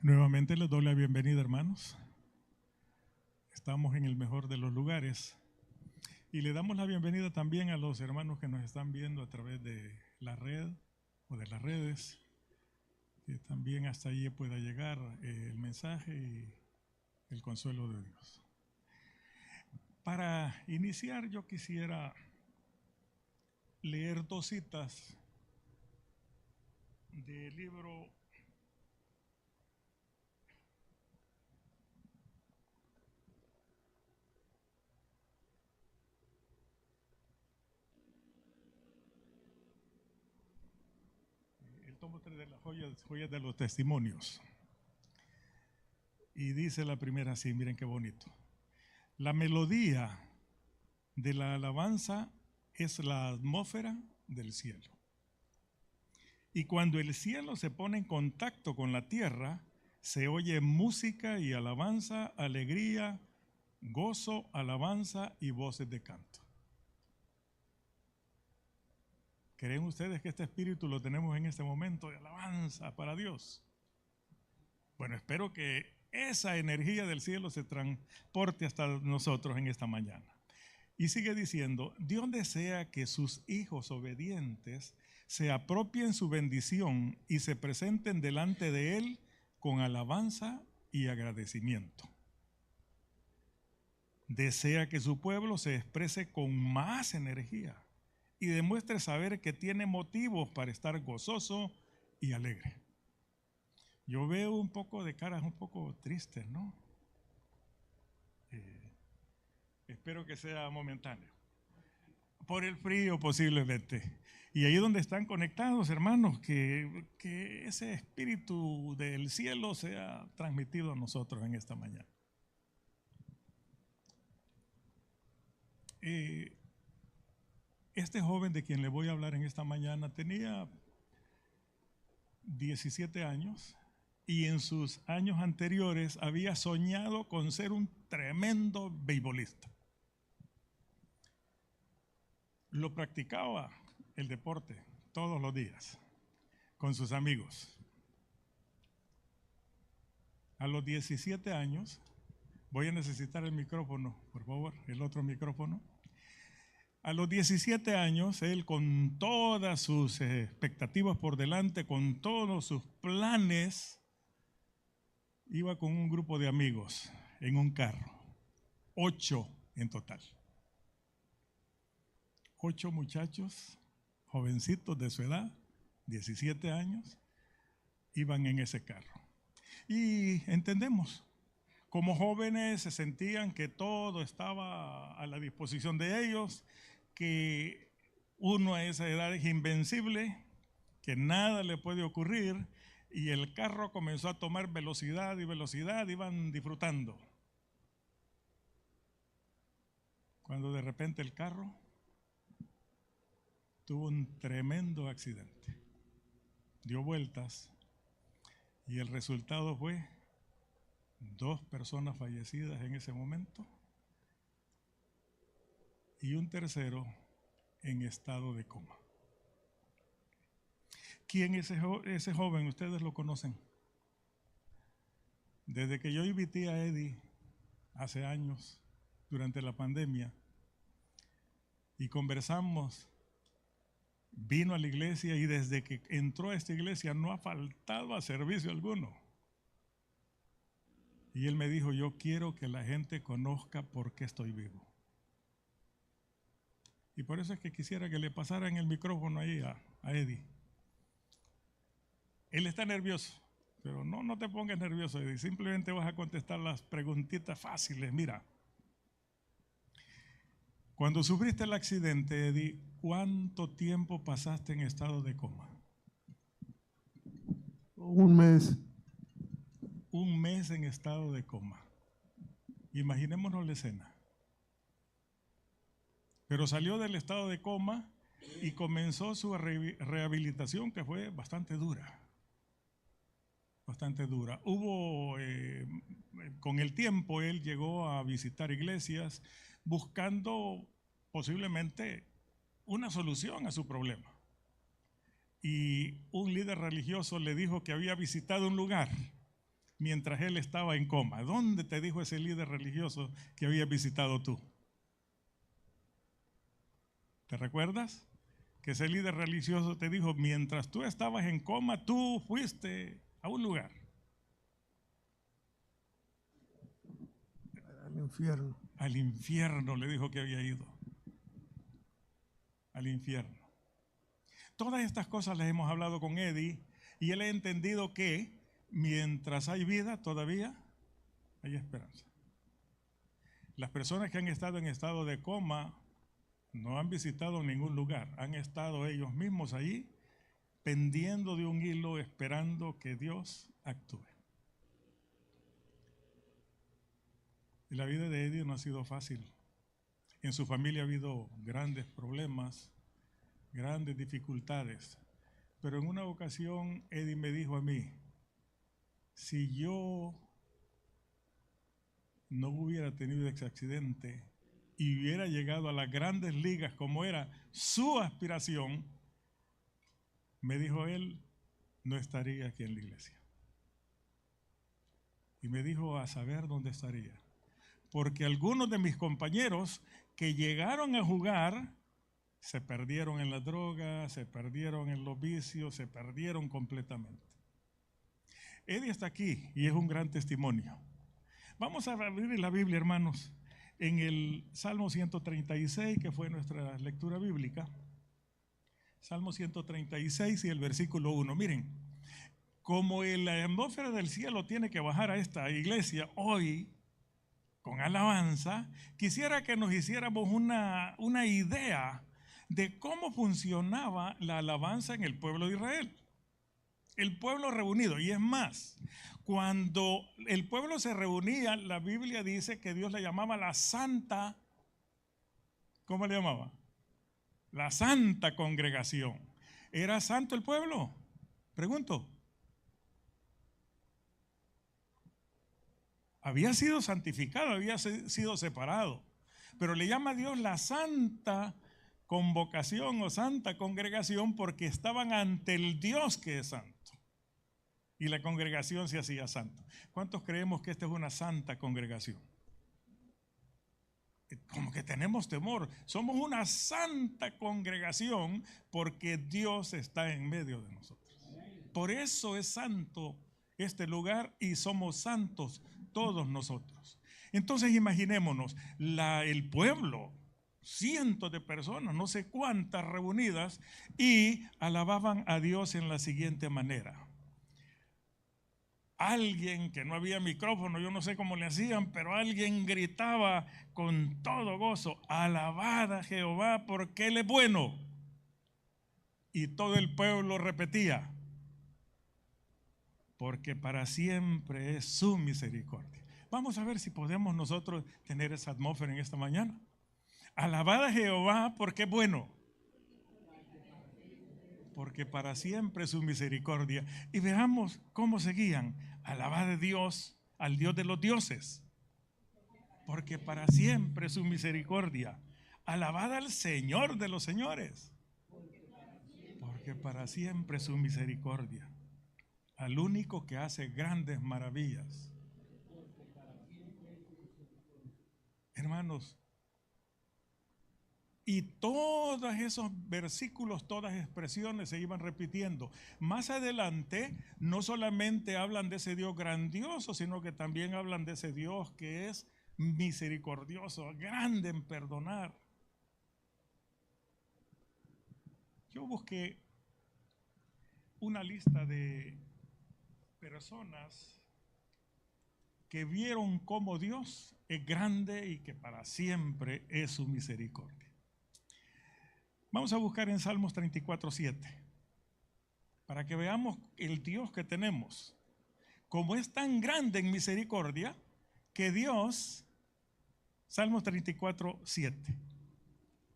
Nuevamente les doy la bienvenida, hermanos. Estamos en el mejor de los lugares. Y le damos la bienvenida también a los hermanos que nos están viendo a través de la red o de las redes, que también hasta allí pueda llegar el mensaje y el consuelo de Dios. Para iniciar, yo quisiera leer dos citas del libro el tomo 3 de las joyas de los testimonios. Y dice la primera así, miren qué bonito. La melodía de la alabanza es la atmósfera del cielo. Y cuando el cielo se pone en contacto con la tierra, se oye música y alabanza, alegría, gozo, alabanza y voces de canto. ¿Creen ustedes que este espíritu lo tenemos en este momento de alabanza para Dios? Bueno, espero que esa energía del cielo se transporte hasta nosotros en esta mañana. Y sigue diciendo, Dios desea que sus hijos obedientes se apropien su bendición y se presenten delante de Él con alabanza y agradecimiento. Desea que su pueblo se exprese con más energía y demuestre saber que tiene motivos para estar gozoso y alegre. Yo veo un poco de caras un poco tristes, ¿no? Espero que sea momentáneo. Por el frío posiblemente. Y ahí donde están conectados, hermanos, que ese espíritu del cielo sea transmitido a nosotros en esta mañana. Este joven de quien le voy a hablar en esta mañana tenía 17 años y en sus años anteriores había soñado con ser un tremendo beisbolista. Lo practicaba el deporte todos los días con sus amigos. A los 17 años, voy a necesitar el micrófono, por favor, el otro micrófono. A los 17 años, él con todas sus expectativas por delante, con todos sus planes, iba con un grupo de amigos en un carro, 8 en total. 8 muchachos, jovencitos de su edad, 17 años, iban en ese carro. Y entendemos, como jóvenes se sentían que todo estaba a la disposición de ellos, que uno a esa edad es invencible, que nada le puede ocurrir, y el carro comenzó a tomar velocidad y velocidad, iban disfrutando. Cuando de repente el carro tuvo un tremendo accidente, dio vueltas y el resultado fue 2 personas fallecidas en ese momento y un tercero en estado de coma. ¿Quién es ese joven? Ustedes lo conocen. Desde que yo invité a Eddie hace años, durante la pandemia, y conversamos, vino a la iglesia y desde que entró a esta iglesia no ha faltado a servicio alguno. Y él me dijo, yo quiero que la gente conozca por qué estoy vivo. Y por eso es que quisiera que le pasaran el micrófono ahí a Eddie. Él está nervioso, pero no te pongas nervioso, Eddie. Simplemente vas a contestar las preguntitas fáciles. Mira, cuando sufriste el accidente, Eddie, ¿cuánto tiempo pasaste en estado de coma? Un mes. Un mes en estado de coma. Imaginémonos la escena. Pero salió del estado de coma y comenzó su rehabilitación, que fue bastante dura. Bastante dura. Con el tiempo él llegó a visitar iglesias buscando posiblemente una solución a su problema. Y un líder religioso le dijo que había visitado un lugar mientras él estaba en coma. ¿Dónde te dijo ese líder religioso que habías visitado tú? ¿Te recuerdas? Que ese líder religioso te dijo, mientras tú estabas en coma, tú fuiste a un lugar. Al infierno. Al infierno le dijo que había ido. Al infierno. Todas estas cosas las hemos hablado con Eddie y él ha entendido que mientras hay vida todavía hay esperanza. Las personas que han estado en estado de coma no han visitado ningún lugar, han estado ellos mismos allí pendiendo de un hilo esperando que Dios actúe. Y la vida de Eddie no ha sido fácil. En su familia ha habido grandes problemas, grandes dificultades. Pero en una ocasión Eddie me dijo a mí, si yo no hubiera tenido ese accidente y hubiera llegado a las grandes ligas como era su aspiración, me dijo él, no estaría aquí en la iglesia. Y me dijo a saber dónde estaría. Porque algunos de mis compañeros que llegaron a jugar se perdieron en las drogas, se perdieron en los vicios, se perdieron completamente. Eddie está aquí y es un gran testimonio. Vamos a abrir la Biblia, hermanos, en el Salmo 136, que fue nuestra lectura bíblica. Salmo 136 y el versículo 1. Miren, como la atmósfera del cielo tiene que bajar a esta iglesia hoy con alabanza, quisiera que nos hiciéramos una idea de cómo funcionaba la alabanza en el pueblo de Israel. El pueblo reunido. Y es más, cuando el pueblo se reunía, la Biblia dice que Dios le llamaba la santa, ¿cómo le llamaba? La santa congregación. ¿Era santo el pueblo? Pregunto. Había sido santificado, había sido separado. Pero le llama a Dios la santa convocación o santa congregación porque estaban ante el Dios que es santo. Y la congregación se hacía santa. ¿Cuántos creemos que esta es una santa congregación? Como que tenemos temor. Somos una santa congregación porque Dios está en medio de nosotros. Por eso es santo este lugar y somos santos todos nosotros. Entonces imaginémonos, el pueblo, cientos de personas, no sé cuántas reunidas, y alababan a Dios en la siguiente manera. Alguien que no había micrófono, yo no sé cómo le hacían, pero alguien gritaba con todo gozo, alabad a Jehová porque Él es bueno. Y todo el pueblo repetía, porque para siempre es su misericordia. Vamos a ver si podemos nosotros tener esa atmósfera en esta mañana. Alabad a Jehová porque es bueno, porque para siempre es su misericordia. Y veamos cómo seguían. Alabad a Dios, al Dios de los dioses, porque para siempre es su misericordia. Alabad al Señor de los señores, porque para siempre es su misericordia. Al único que hace grandes maravillas. Hermanos, y todos esos versículos, todas expresiones se iban repitiendo. Más adelante, no solamente hablan de ese Dios grandioso, sino que también hablan de ese Dios que es misericordioso, grande en perdonar. Yo busqué una lista de personas que vieron cómo Dios es grande y que para siempre es su misericordia. Vamos a buscar en Salmos 34:7 para que veamos el Dios que tenemos. Como es tan grande en misericordia que Dios, Salmos 34:7,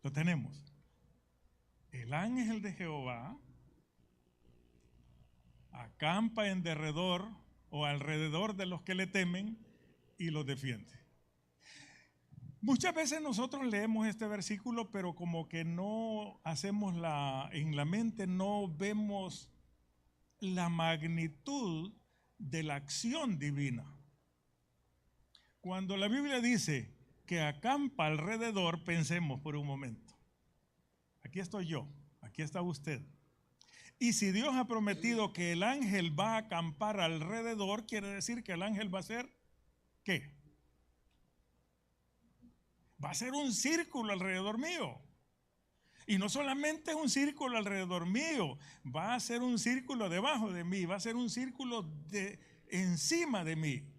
lo tenemos. El ángel de Jehová acampa en derredor o alrededor de los que le temen y los defiende. Muchas veces nosotros leemos este versículo, pero como que no hacemos en la mente no vemos la magnitud de la acción divina. Cuando la Biblia dice que acampa alrededor, pensemos por un momento. Aquí estoy yo, aquí está usted. Y si Dios ha prometido que el ángel va a acampar alrededor, quiere decir que el ángel va a hacer, ¿qué? Va a ser un círculo alrededor mío. Y no solamente es un círculo alrededor mío, va a ser un círculo debajo de mí, va a ser un círculo encima de mí,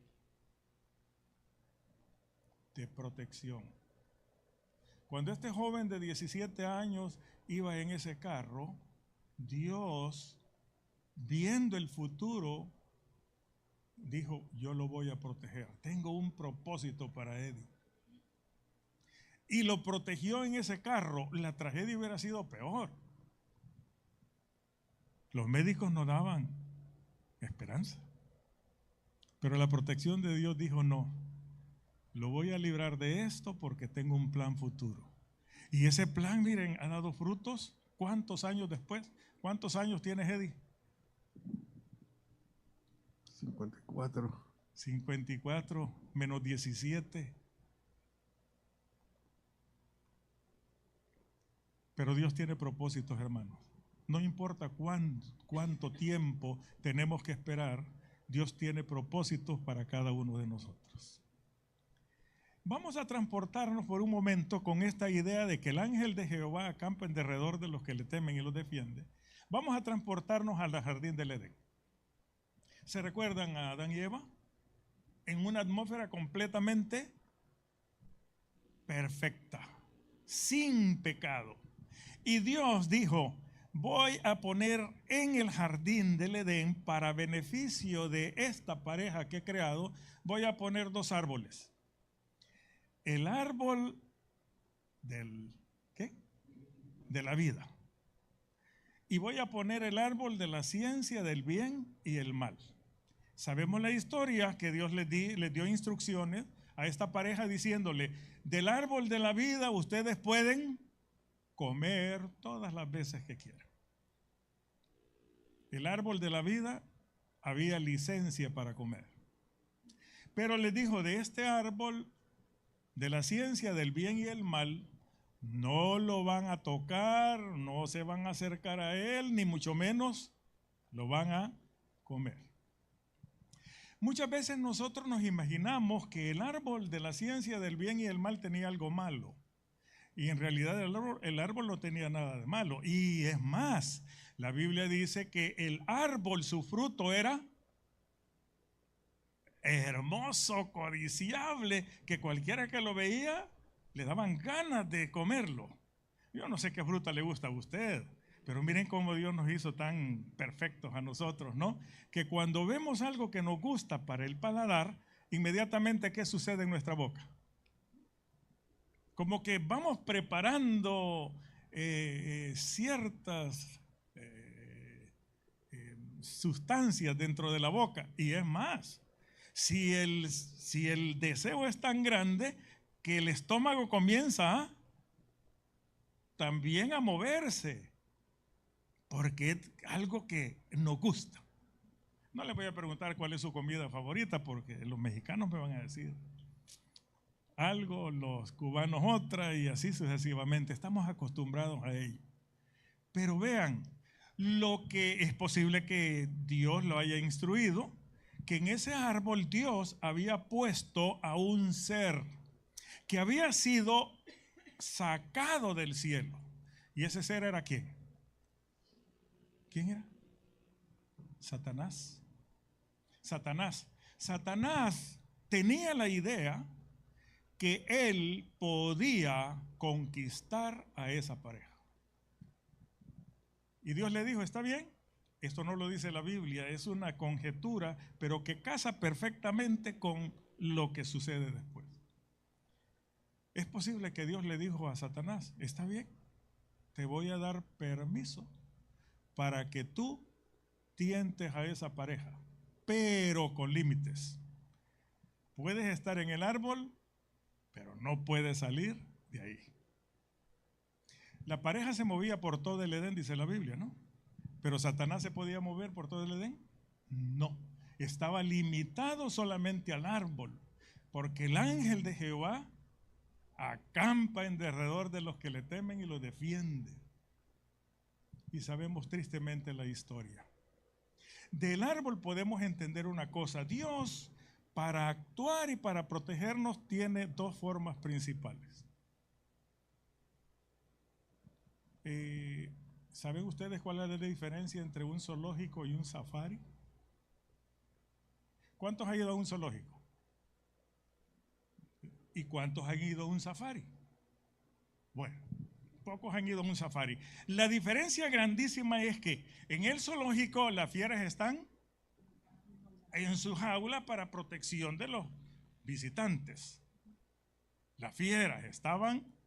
de protección. Cuando este joven de 17 años iba en ese carro, Dios, viendo el futuro, dijo, yo lo voy a proteger. Tengo un propósito para Eddie. Y lo protegió en ese carro. La tragedia hubiera sido peor. Los médicos no daban esperanza. Pero la protección de Dios dijo, no, lo voy a librar de esto porque tengo un plan futuro. Y ese plan, miren, ha dado frutos. ¿Cuántos años después? ¿Cuántos años tienes, Eddie? 54. 54 menos 17. Pero Dios tiene propósitos, hermanos. No importa cuánto tiempo tenemos que esperar, Dios tiene propósitos para cada uno de nosotros. Vamos a transportarnos por un momento con esta idea de que el ángel de Jehová acampa en derredor de los que le temen y los defiende. Vamos a transportarnos al jardín del Edén. ¿Se recuerdan a Adán y Eva? En una atmósfera completamente perfecta, sin pecado. Y Dios dijo, voy a poner en el jardín del Edén, para beneficio de esta pareja que he creado, voy a poner 2 árboles. El árbol de la vida. Y voy a poner el árbol de la ciencia del bien y el mal. Sabemos la historia que Dios les dio instrucciones a esta pareja diciéndole, del árbol de la vida ustedes pueden comer todas las veces que quieran. El árbol de la vida había licencia para comer. Pero les dijo, de este árbol de la ciencia del bien y el mal, no lo van a tocar, no se van a acercar a él, ni mucho menos lo van a comer. Muchas veces nosotros nos imaginamos que el árbol de la ciencia del bien y el mal tenía algo malo. Y en realidad el árbol no tenía nada de malo. Y es más, la Biblia dice que el árbol, su fruto era hermoso, codiciable, que cualquiera que lo veía le daban ganas de comerlo. Yo no sé qué fruta le gusta a usted, pero miren cómo Dios nos hizo tan perfectos a nosotros, ¿no? Que cuando vemos algo que nos gusta para el paladar, inmediatamente, ¿qué sucede en nuestra boca? Como que vamos preparando ciertas sustancias dentro de la boca. Y es más, si el deseo es tan grande que el estómago comienza también a moverse, porque es algo que nos gusta. No les voy a preguntar cuál es su comida favorita, porque los mexicanos me van a decir algo, los cubanos otra, y así sucesivamente. Estamos acostumbrados a ello. Pero vean, lo que es posible que Dios lo haya instruido, que en ese árbol Dios había puesto a un ser que había sido sacado del cielo. ¿Y ese ser era quién? ¿Quién era? Satanás. Satanás tenía la idea que él podía conquistar a esa pareja. Y Dios le dijo, está bien, esto no lo dice la Biblia, es una conjetura, pero que casa perfectamente con lo que sucede después. Es posible que Dios le dijo a Satanás, está bien, te voy a dar permiso para que tú tientes a esa pareja, pero con límites. Puedes estar en el árbol, pero no puedes salir de ahí. La pareja se movía por todo el Edén, dice la Biblia, ¿no? Pero Satanás se podía mover por todo el Edén. No. estaba limitado solamente al árbol, porque el ángel de Jehová acampa en derredor de los que le temen y los defiende. Y sabemos tristemente la historia. Del árbol podemos entender una cosa: Dios, para actuar y para protegernos, tiene dos formas principales. ¿Saben ustedes cuál es la diferencia entre un zoológico y un safari? ¿Cuántos han ido a un zoológico? ¿Y cuántos han ido a un safari? Bueno, pocos han ido a un safari. La diferencia grandísima es que en el zoológico las fieras están en su jaula para protección de los visitantes. Las fieras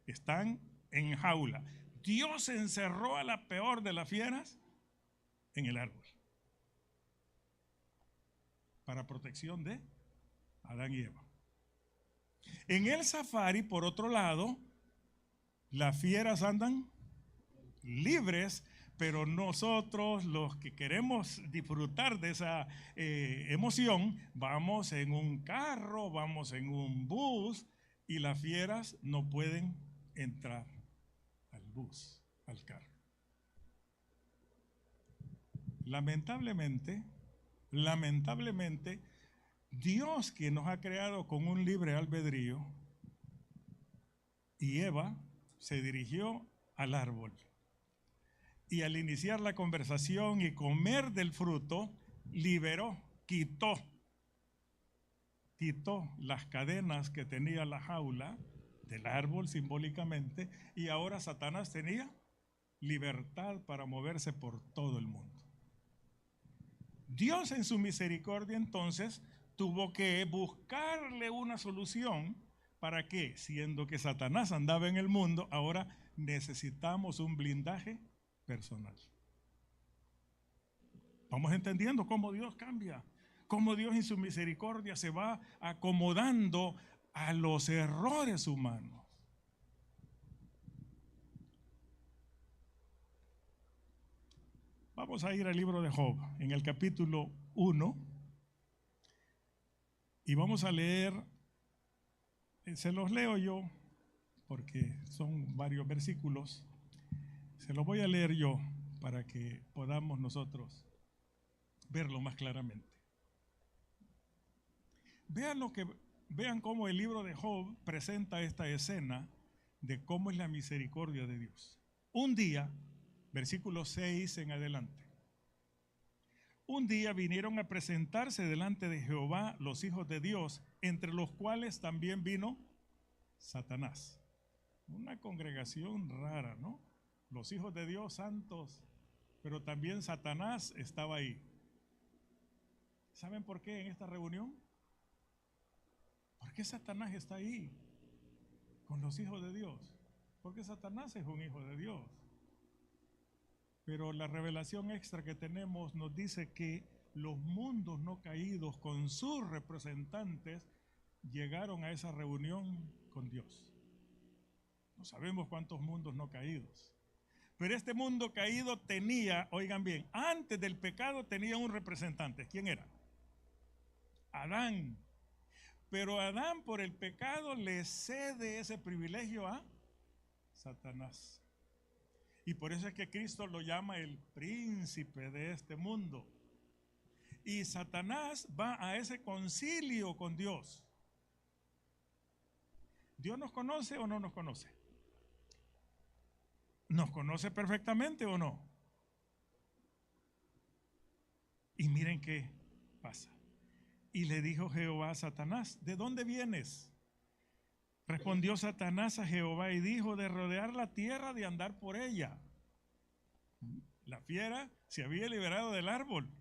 están en jaula. Dios encerró a la peor de las fieras en el árbol para protección de Adán y Eva. En el safari, por otro lado, las fieras andan libres, pero nosotros, los que queremos disfrutar de esa emoción, vamos en un carro, vamos en un bus, y las fieras no pueden entrar al bus, al carro. Lamentablemente, Dios, quien nos ha creado con un libre albedrío, y Eva se dirigió al árbol. Y al iniciar la conversación y comer del fruto, liberó, quitó las cadenas que tenía la jaula del árbol simbólicamente, y ahora Satanás tenía libertad para moverse por todo el mundo. Dios, en su misericordia, entonces tuvo que buscarle una solución para que, siendo que Satanás andaba en el mundo, ahora necesitamos un blindaje personal. Vamos entendiendo cómo Dios cambia, cómo Dios en su misericordia se va acomodando a los errores humanos. Vamos a ir al libro de Job, en el capítulo 1, y vamos a leer, se los leo yo, porque son varios versículos, se los voy a leer yo para que podamos nosotros verlo más claramente. Vean cómo el libro de Job presenta esta escena de cómo es la misericordia de Dios. Un día, versículo 6 en adelante. Un día vinieron a presentarse delante de Jehová los hijos de Dios, entre los cuales también vino Satanás. Una congregación rara, ¿no? Los hijos de Dios santos, pero también Satanás estaba ahí. ¿Saben por qué en esta reunión? ¿Por qué Satanás está ahí con los hijos de Dios? Porque Satanás es un hijo de Dios. Pero la revelación extra que tenemos nos dice que los mundos no caídos con sus representantes llegaron a esa reunión con Dios. No sabemos cuántos mundos no caídos. Pero este mundo caído tenía, oigan bien, antes del pecado tenía un representante. ¿Quién era? Adán. Pero Adán, por el pecado, le cede ese privilegio a Satanás. Y por eso es que Cristo lo llama el príncipe de este mundo. Y Satanás va a ese concilio con Dios. ¿Dios nos conoce o no nos conoce? ¿Nos conoce perfectamente o no? Y miren qué pasa. Y le dijo Jehová a Satanás: ¿de dónde vienes? Respondió Satanás a Jehová y dijo: de rodear la tierra, de andar por ella. La fiera se había liberado del árbol,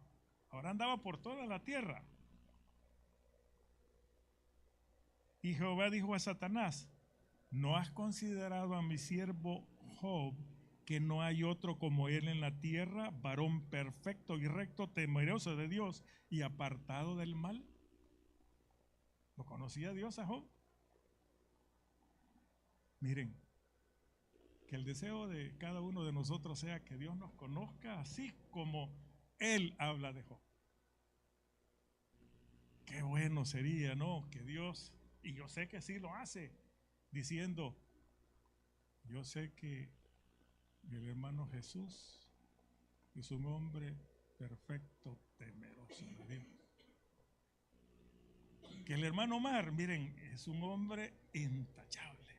ahora andaba por toda la tierra. Y Jehová dijo a Satanás: ¿no has considerado a mi siervo Job, que no hay otro como él en la tierra, varón perfecto y recto, temeroso de Dios y apartado del mal? ¿Lo conocía Dios a Job? Miren, que el deseo de cada uno de nosotros sea que Dios nos conozca así como Él habla de Job. Qué bueno sería, ¿no? Que Dios, y yo sé que sí lo hace, diciendo, yo sé que el hermano Jesús es un hombre perfecto, temeroso de Dios. Que el hermano Omar, miren, es un hombre intachable,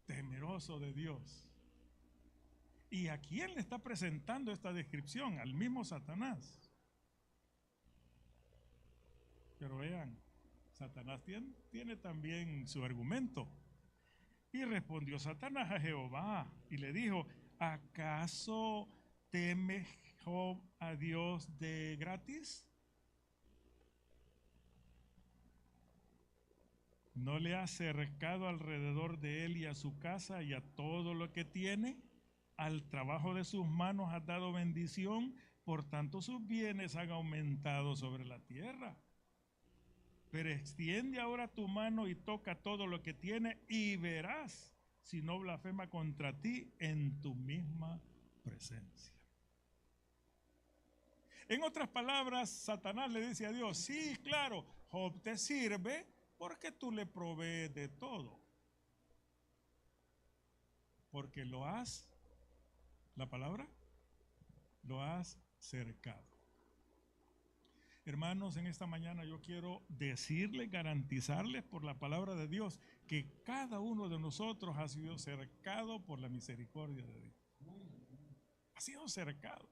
temeroso de Dios. ¿Y a quién le está presentando esta descripción? Al mismo Satanás. Pero vean, Satanás tiene también su argumento. Y respondió Satanás a Jehová y le dijo, ¿acaso teme Job a Dios de gratis? ¿No le ha cercado alrededor de él y a su casa y a todo lo que tiene? Al trabajo de sus manos has dado bendición, por tanto sus bienes han aumentado sobre la tierra. Pero extiende ahora tu mano y toca todo lo que tiene y verás si no blasfema contra ti en tu misma presencia. En otras palabras, Satanás le dice a Dios, sí, claro, Job te sirve porque tú le provees de todo. Porque lo has, la palabra, lo has cercado. Hermanos, en esta mañana yo quiero decirles, garantizarles por la palabra de Dios que cada uno de nosotros ha sido cercado por la misericordia de Dios. Ha sido cercado.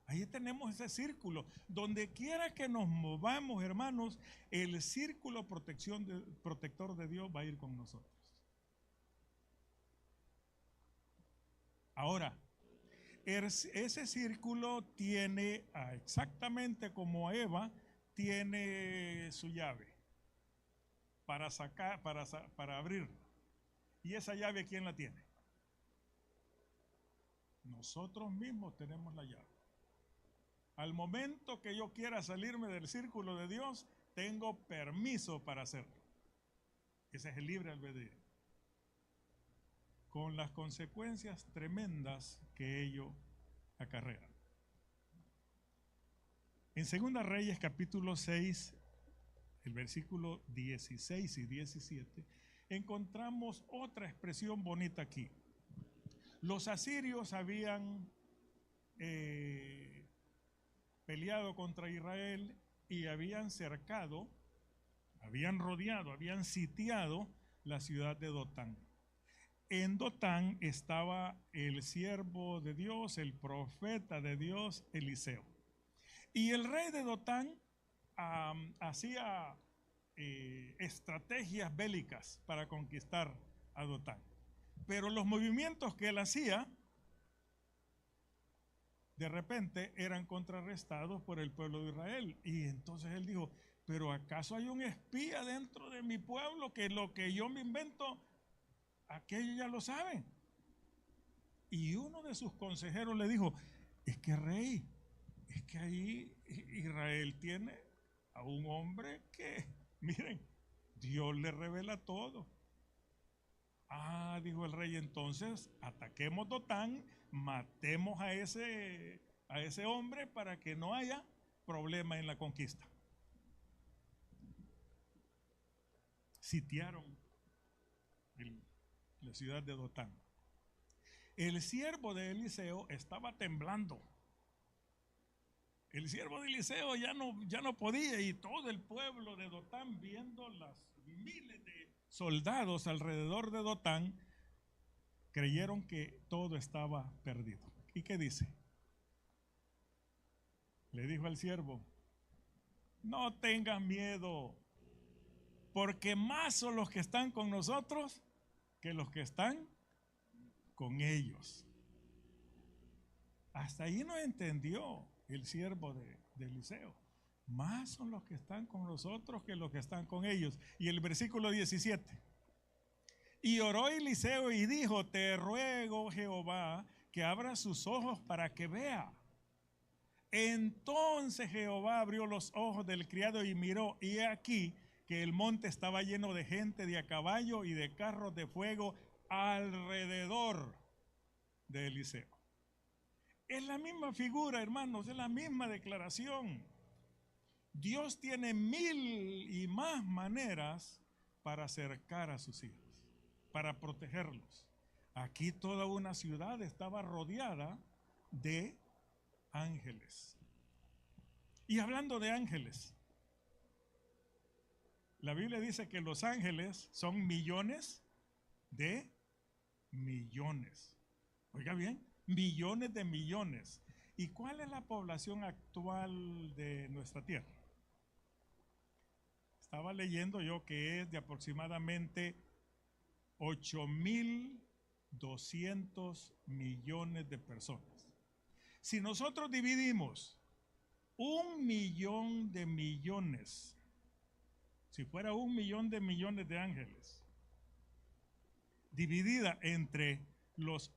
Ahí tenemos ese círculo. Donde quiera que nos movamos, hermanos, el círculo protector de Dios va a ir con nosotros. Ahora, ese círculo tiene, exactamente como Eva, tiene su llave para sacar, para abrirla. ¿Y esa llave quién la tiene? Nosotros mismos tenemos la llave. Al momento que yo quiera salirme del círculo de Dios, tengo permiso para hacerlo. Ese es el libre albedrío, con las consecuencias tremendas que ello acarrea. En 2 Reyes capítulo 6, el versículo 16 y 17, encontramos otra expresión bonita aquí. Los asirios habían peleado contra Israel y habían cercado, habían rodeado, habían sitiado la ciudad de Dotán. En Dotán estaba el siervo de Dios, el profeta de Dios, Eliseo. Y el rey de Dotán hacía estrategias bélicas para conquistar a Dotán. Pero los movimientos que él hacía, de repente eran contrarrestados por el pueblo de Israel. Y entonces él dijo, pero ¿acaso hay un espía dentro de mi pueblo que lo que yo me invento, aquellos ya lo saben? Y uno de sus consejeros le dijo, es que rey, es que ahí Israel tiene a un hombre que, miren, Dios le revela todo. Ah, dijo el rey, entonces ataquemos Dotán, matemos a ese hombre para que no haya problema en la conquista. Sitiaron la ciudad de Dotán. El siervo de Eliseo estaba temblando. El siervo de Eliseo ya no podía, y todo el pueblo de Dotán, viendo las miles de soldados alrededor de Dotán, creyeron que todo estaba perdido. ¿Y qué dice? Le dijo al siervo, no tengan miedo, porque más son los que están con nosotros que los que están con ellos. Hasta ahí no entendió el siervo de Eliseo. Más son los que están con nosotros que los que están con ellos. Y el versículo 17. Y oró Eliseo y dijo, te ruego, Jehová, que abra sus ojos para que vea. Entonces Jehová abrió los ojos del criado y miró, y he aquí que el monte estaba lleno de gente de a caballo y de carros de fuego alrededor de Eliseo. Es la misma figura, hermanos, es la misma declaración. Dios tiene 1000 y más maneras para acercar a sus hijos, para protegerlos. Aquí toda una ciudad estaba rodeada de ángeles. Y hablando de ángeles, la Biblia dice que los ángeles son millones de millones. Oiga bien, millones de millones. ¿Y cuál es la población actual de nuestra tierra? Estaba leyendo yo que es de aproximadamente 8.200 millones de personas. Si nosotros dividimos 1.000.000 de millones, si fuera 1.000.000 de millones de ángeles, dividida entre los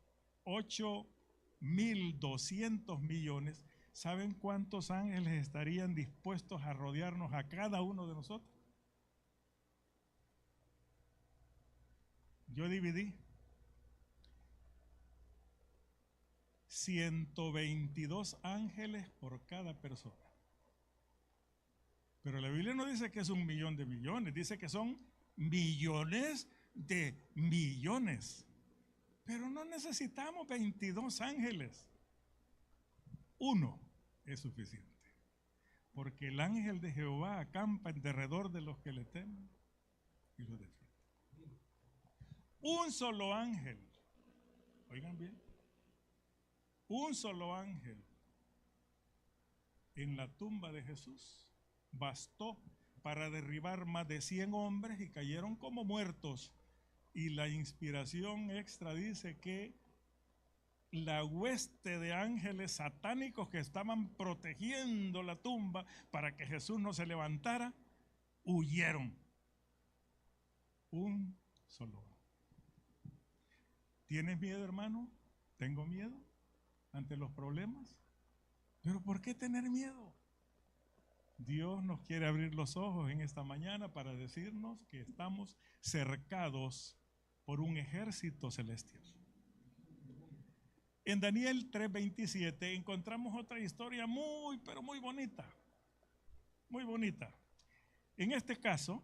8.200 millones, ¿saben cuántos ángeles estarían dispuestos a rodearnos a cada uno de nosotros? Yo dividí 122 ángeles por cada persona. Pero la Biblia no dice que es 1.000.000 de millones, dice que son millones de millones. Pero no necesitamos 22 ángeles. Uno es suficiente. Porque el ángel de Jehová acampa en derredor de los que le temen y los defiende. Un solo ángel, oigan bien, un solo ángel en la tumba de Jesús bastó para derribar más de 100 hombres y cayeron como muertos. Y la inspiración extra dice que la hueste de ángeles satánicos que estaban protegiendo la tumba para que Jesús no se levantara, huyeron. Un solo ángel. ¿Tienes miedo, hermano? ¿Tengo miedo ante los problemas? ¿Pero por qué tener miedo? Dios nos quiere abrir los ojos en esta mañana para decirnos que estamos cercados por un ejército celestial. En Daniel 3:27 encontramos otra historia pero muy bonita. Muy bonita. En este caso,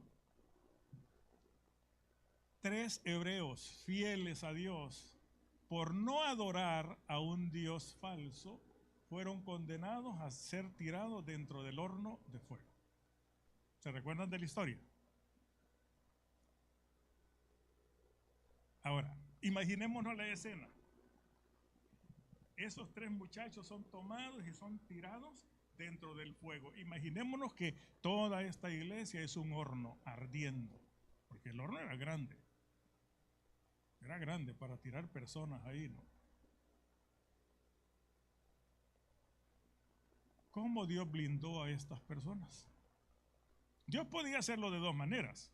3 hebreos fieles a Dios por no adorar a un Dios falso fueron condenados a ser tirados dentro del horno de fuego. ¿Se recuerdan de la historia? Ahora, imaginémonos la escena. Esos 3 muchachos son tomados y son tirados dentro del fuego. Imaginémonos que toda esta iglesia es un horno ardiendo, porque el horno era grande para tirar personas ahí, ¿no? ¿Cómo Dios blindó a estas personas? Dios podía hacerlo de 2 maneras.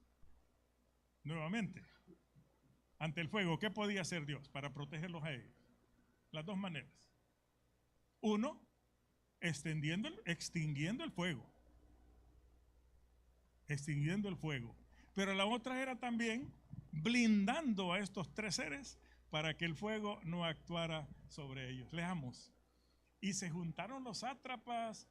Nuevamente, ante el fuego, ¿qué podía hacer Dios para protegerlos a ellos? Las 2 maneras. Uno, extinguiendo el fuego. Extinguiendo el fuego. Pero la otra era también blindando a estos 3 seres para que el fuego no actuara sobre ellos. Leamos. Y se juntaron los sátrapas,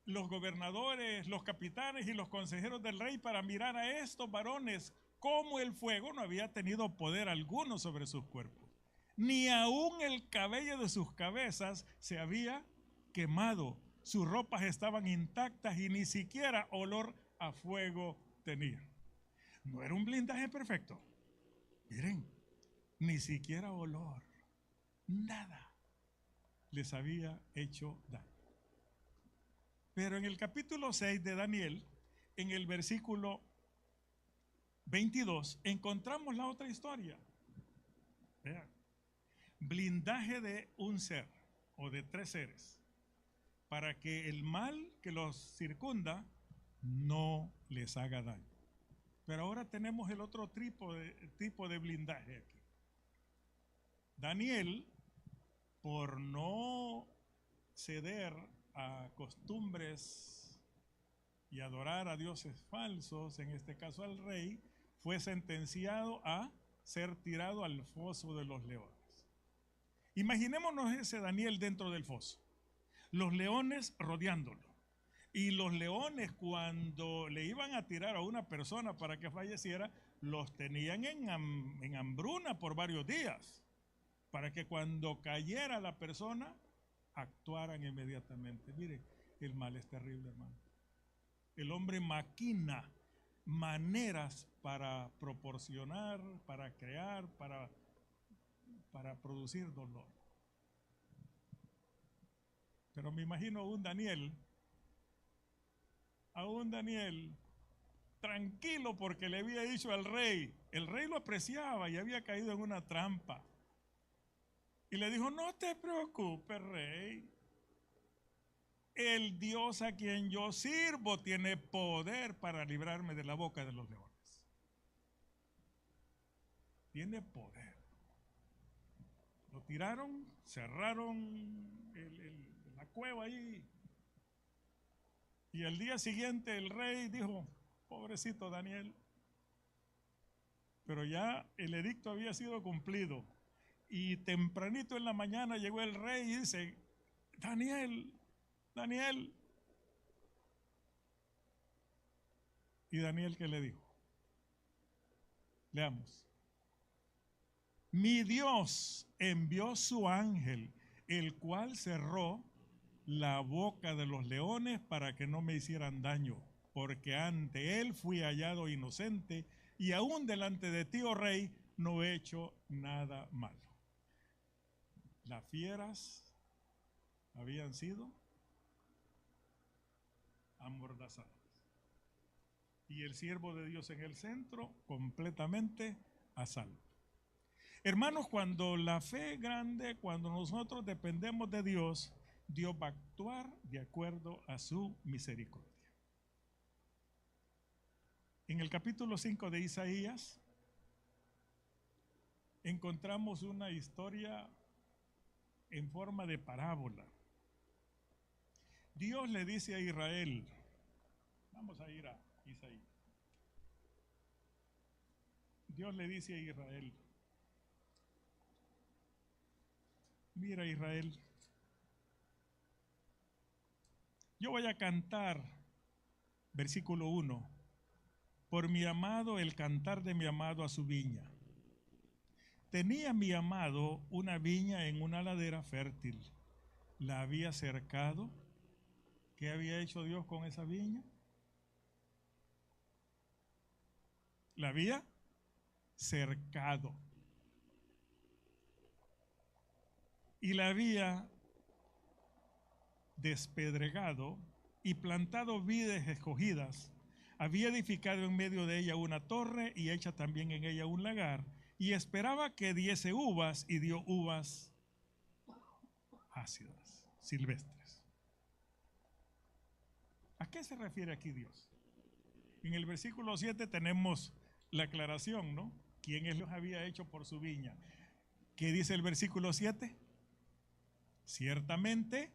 los gobernadores, los capitanes y los consejeros del rey para mirar a estos varones cómo el fuego no había tenido poder alguno sobre sus cuerpos. Ni aún el cabello de sus cabezas se había quemado. Sus ropas estaban intactas y ni siquiera olor a fuego tenían. No era un blindaje perfecto. Miren, ni siquiera olor, nada les había hecho daño. Pero en el capítulo 6 de Daniel, en el versículo 22, encontramos la otra historia. Vean, blindaje de un ser o de 3 seres para que el mal que los circunda no les haga daño. Pero ahora tenemos el otro tipo de blindaje aquí. Daniel, por no ceder a costumbres y adorar a dioses falsos, en este caso al rey, fue sentenciado a ser tirado al foso de los leones. Imaginémonos ese Daniel dentro del foso, los leones rodeándolo. Y los leones, cuando le iban a tirar a una persona para que falleciera, los tenían en hambruna por varios días, para que cuando cayera la persona, actuaran inmediatamente. Mire, el mal es terrible, hermano. El hombre maquina maneras para proporcionar, para crear, para producir dolor. Pero me imagino a un Daniel tranquilo porque le había dicho al rey, el rey lo apreciaba y había caído en una trampa. Y le dijo, no te preocupes, rey, el Dios a quien yo sirvo tiene poder para librarme de la boca de los leones. Tiene poder. Lo tiraron, cerraron la cueva ahí. Y al día siguiente el rey dijo, pobrecito Daniel, pero ya el edicto había sido cumplido. Y tempranito en la mañana llegó el rey y dice, Daniel, Daniel. ¿Y Daniel qué le dijo? Leamos. Mi Dios envió su ángel, el cual cerró la boca de los leones para que no me hicieran daño, porque ante él fui hallado inocente y aún delante de ti, oh rey, no he hecho nada malo. Las fieras habían sido amordazadas y el siervo de Dios en el centro completamente a salvo. Hermanos, cuando la fe es grande, cuando nosotros dependemos de Dios, Dios va a actuar de acuerdo a su misericordia. En el capítulo 5 de Isaías encontramos una historia en forma de parábola. Dios le dice a Israel, vamos a ir a Isaías. Dios le dice a Israel, mira Israel, yo voy a cantar, versículo 1, por mi amado, el cantar de mi amado a su viña. Tenía mi amado una viña en una ladera fértil, la había cercado. ¿Qué había hecho Dios con esa viña? La había cercado. Y la había despedregado y plantado vides escogidas. Había edificado en medio de ella una torre y hecha también en ella un lagar. Y esperaba que diese uvas y dio uvas ácidas, silvestres. ¿A qué se refiere aquí Dios? En el versículo 7 tenemos la aclaración, ¿no? ¿Quién es los había hecho por su viña? ¿Qué dice el versículo 7? Ciertamente,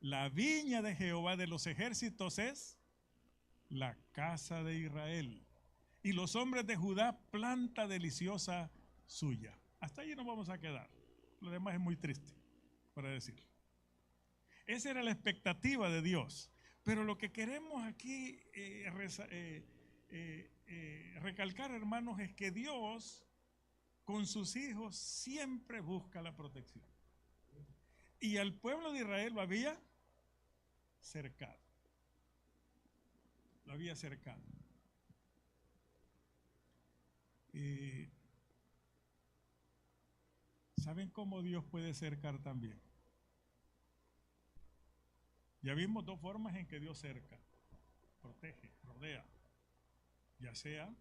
la viña de Jehová de los ejércitos es la casa de Israel. Y los hombres de Judá, planta deliciosa suya. Hasta allí nos vamos a quedar. Lo demás es muy triste, para decir. Esa era la expectativa de Dios. Pero lo que queremos aquí recalcar, hermanos, es que Dios con sus hijos siempre busca la protección. Y al pueblo de Israel lo había cercado. Lo había cercado. ¿Saben cómo Dios puede cercar también? Ya vimos dos formas en que Dios cerca, protege, rodea, ya sea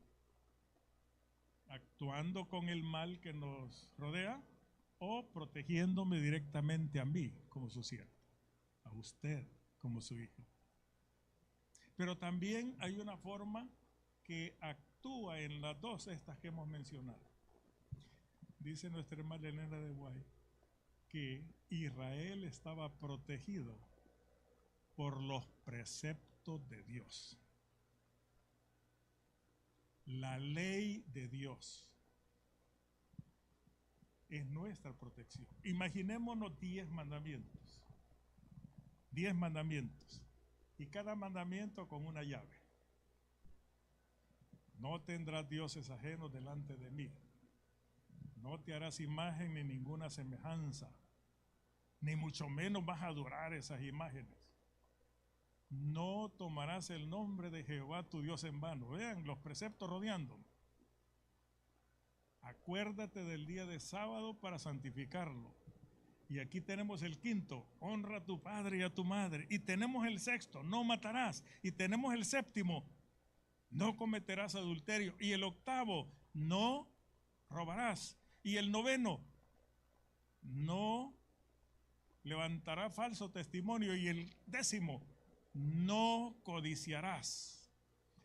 actuando con el mal que nos rodea o protegiéndome directamente a mí como su siervo, a usted como su hijo. Pero también hay una forma que actúa en las dos estas que hemos mencionado. Dice nuestra hermana Elena de Guay que Israel estaba protegido por los preceptos de Dios. La ley de Dios. es nuestra protección. Imaginémonos 10 mandamientos. 10 mandamientos. Y cada mandamiento con una llave. No tendrás dioses ajenos delante de mí. No te harás imagen ni ninguna semejanza. Ni mucho menos vas a adorar esas imágenes. No tomarás el nombre de Jehová tu Dios en vano. Vean los preceptos rodeándome. Acuérdate del día de sábado para santificarlo. Y aquí tenemos el quinto, honra a tu padre y a tu madre. Y tenemos el sexto, no matarás. Y tenemos el séptimo, no cometerás adulterio. Y el octavo, no robarás. Y el noveno, no levantarás falso testimonio. Y el décimo, no codiciarás.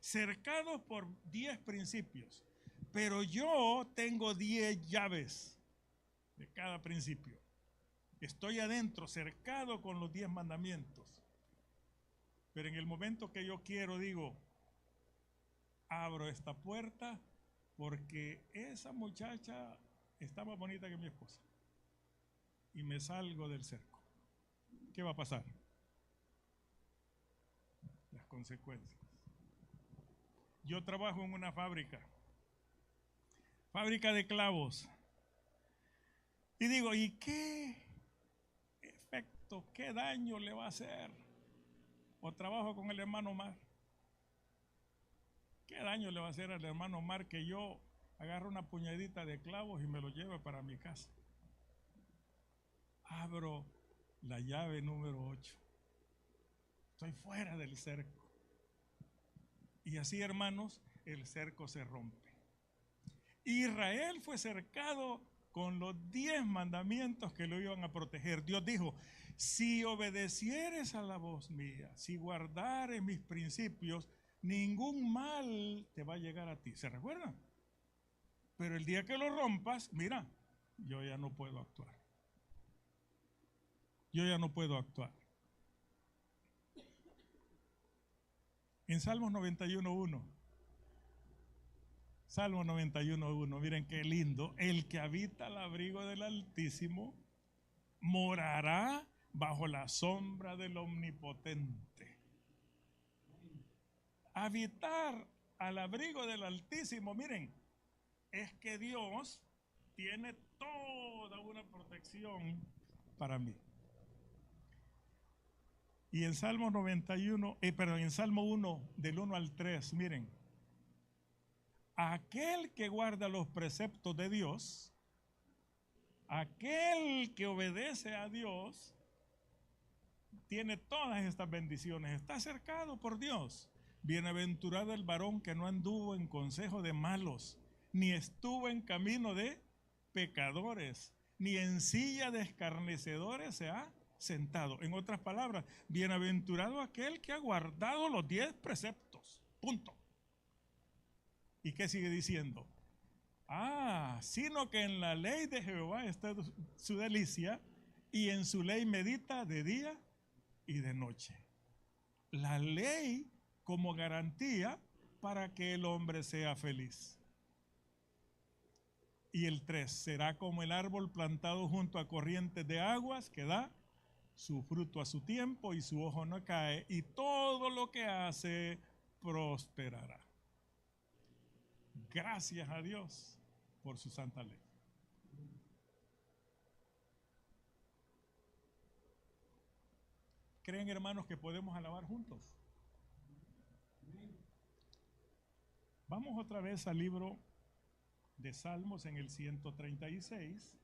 Cercados por 10 principios. Pero yo tengo 10 llaves de cada principio. Estoy adentro, cercado con los 10 mandamientos. Pero en el momento que yo quiero, digo, abro esta puerta porque esa muchacha está más bonita que mi esposa. Y me salgo del cerco. ¿Qué va a pasar? Las consecuencias. Yo trabajo en una fábrica de clavos. Y digo, ¿y qué efecto, qué daño le va a hacer? O trabajo con el hermano Omar. ¿Qué daño le va a hacer al hermano Omar que yo agarro una puñadita de clavos y me lo lleve para mi casa? Abro la llave número 8. Estoy fuera del cerco. Y así, hermanos, el cerco se rompe. Israel fue cercado con los 10 mandamientos que lo iban a proteger. Dios dijo, si obedecieres a la voz mía, si guardares mis principios, ningún mal te va a llegar a ti. ¿Se recuerdan? Pero el día que lo rompas, mira, yo ya no puedo actuar. Yo ya no puedo actuar. En Salmos 91:1. Salmo 91:1, miren qué lindo. El que habita al abrigo del Altísimo morará bajo la sombra del Omnipotente. Habitar al abrigo del Altísimo, miren, es que Dios tiene toda una protección para mí. Y en Salmo 91, en Salmo 1, del 1 al 3, miren, aquel que guarda los preceptos de Dios, aquel que obedece a Dios, tiene todas estas bendiciones, está cercado por Dios. Bienaventurado el varón que no anduvo en consejo de malos, ni estuvo en camino de pecadores, ni en silla de escarnecedores se ha sentado. En otras palabras, bienaventurado aquel que ha guardado los 10 preceptos. Punto. ¿Y qué sigue diciendo? Sino que en la ley de Jehová está su delicia, y en su ley medita de día y de noche. La ley como garantía para que el hombre sea feliz. Y el 3, será como el árbol plantado junto a corrientes de aguas que da su fruto a su tiempo y su hoja no cae, y todo lo que hace prosperará. Gracias a Dios por su santa ley. ¿Creen, hermanos, que podemos alabar juntos? Vamos otra vez al libro de Salmos en el 136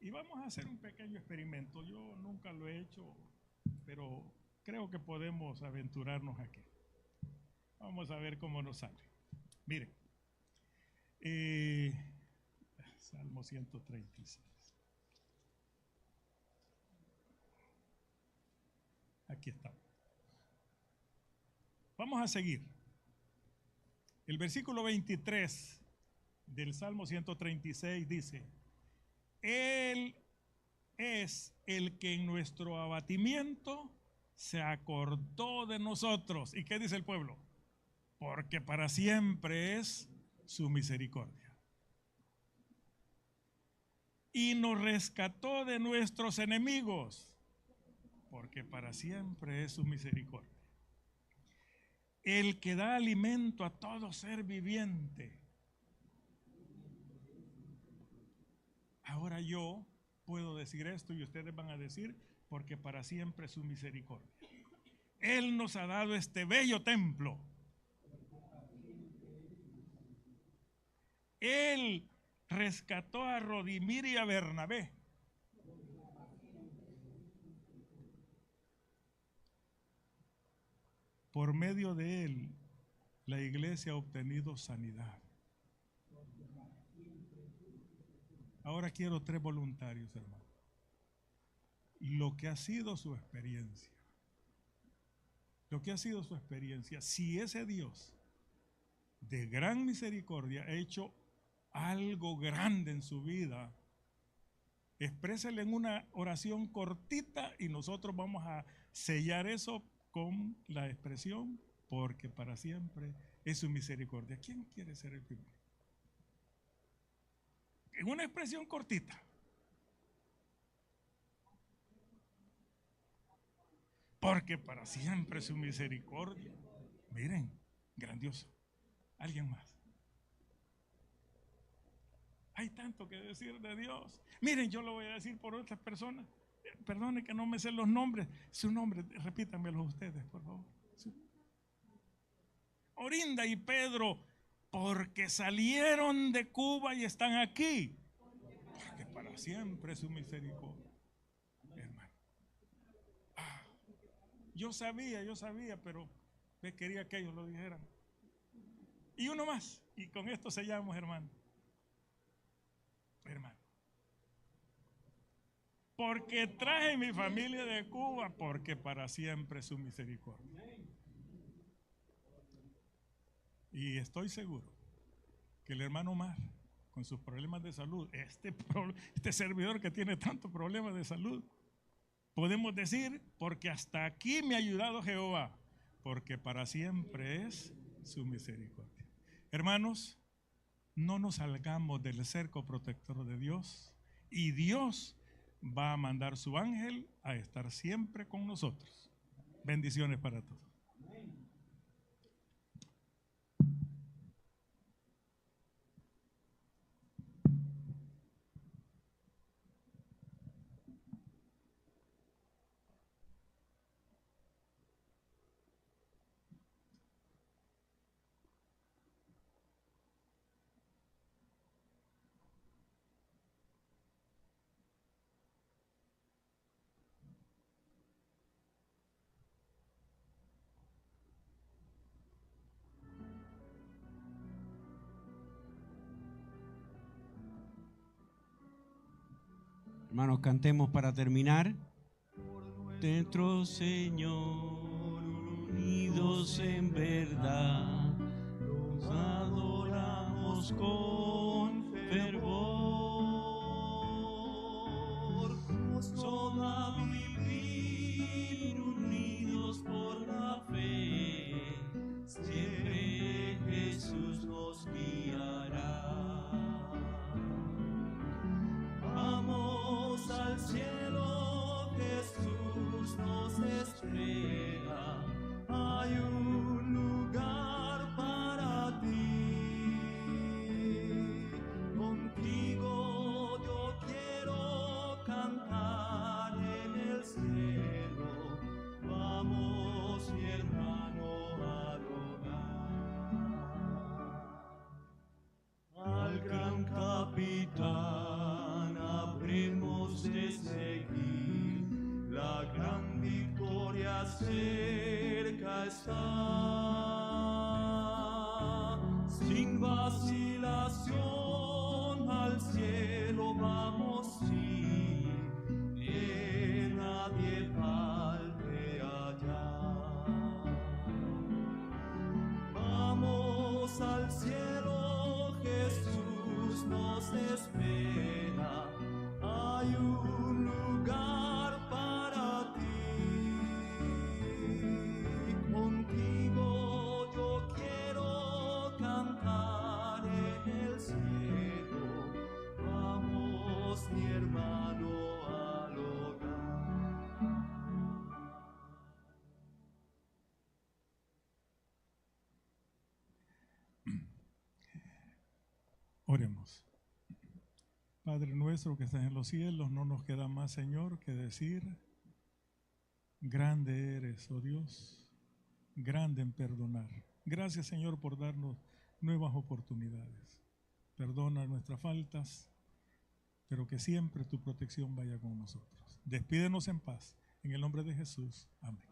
y vamos a hacer un pequeño experimento. Yo nunca lo he hecho, pero creo que podemos aventurarnos aquí. Vamos a ver cómo nos sale. Miren, Salmo 136. Aquí está. Vamos a seguir. El versículo 23 del Salmo 136 dice, Él es el que en nuestro abatimiento se acordó de nosotros. ¿Y qué dice el pueblo? Porque para siempre es su misericordia. y nos rescató de nuestros enemigos, porque para siempre es su misericordia. El que da alimento a todo ser viviente. Ahora yo puedo decir esto y ustedes van a decir, porque para siempre es su misericordia. Él nos ha dado este bello templo. Él rescató a Rodimir y a Bernabé. Por medio de él, la iglesia ha obtenido sanidad. Ahora quiero 3 voluntarios, hermano. Lo que ha sido su experiencia. Lo que ha sido su experiencia. Si ese Dios de gran misericordia ha hecho algo grande en su vida, exprésele en una oración cortita y nosotros vamos a sellar eso con la expresión, porque para siempre es su misericordia. ¿Quién quiere ser el primero? En una expresión cortita. Porque para siempre es su misericordia. Miren, grandioso. ¿Alguien más? Hay tanto que decir de Dios. Miren, yo lo voy a decir por otras personas. Perdone que no me sé los nombres. Su nombre, repítanmelo ustedes, por favor. Orinda y Pedro, porque salieron de Cuba y están aquí. Porque para siempre es su misericordia, hermano. Yo sabía, pero quería que ellos lo dijeran. Y uno más, y con esto sellamos, hermano. Hermano. Porque traje mi familia de Cuba, porque para siempre es su misericordia. Y estoy seguro que el hermano Omar, con sus problemas de salud, este servidor que tiene tantos problemas de salud, podemos decir, porque hasta aquí me ha ayudado Jehová, porque para siempre es su misericordia. Hermanos, no nos salgamos del cerco protector de Dios, y Dios va a mandar su ángel a estar siempre con nosotros. Bendiciones para todos. Hermanos, cantemos para terminar. Dentro, Señor, unidos en verdad, nos adoramos con fervor. Son a vivir unidos por la fe, siempre Jesús nos guiará. Vamos al cielo, Jesús nos espera. Hay un lugar para ti. Contigo yo quiero cantar en el cielo. Vamos, mi hermano, a adorar al gran capitán. Habremos de seguir, la gran victoria cerca está. Sin vacilación al cielo vamos, sí, que nadie falte allá. Vamos al cielo, Jesús nos espera. Hay un lugar para ti. Contigo yo quiero cantar en el cielo. Vamos, Oremos. Padre nuestro que estás en los cielos, no nos queda más, Señor, que decir, grande eres, oh Dios, grande en perdonar. Gracias, Señor, por darnos nuevas oportunidades. Perdona nuestras faltas, pero que siempre tu protección vaya con nosotros. Despídenos en paz. En el nombre de Jesús. Amén.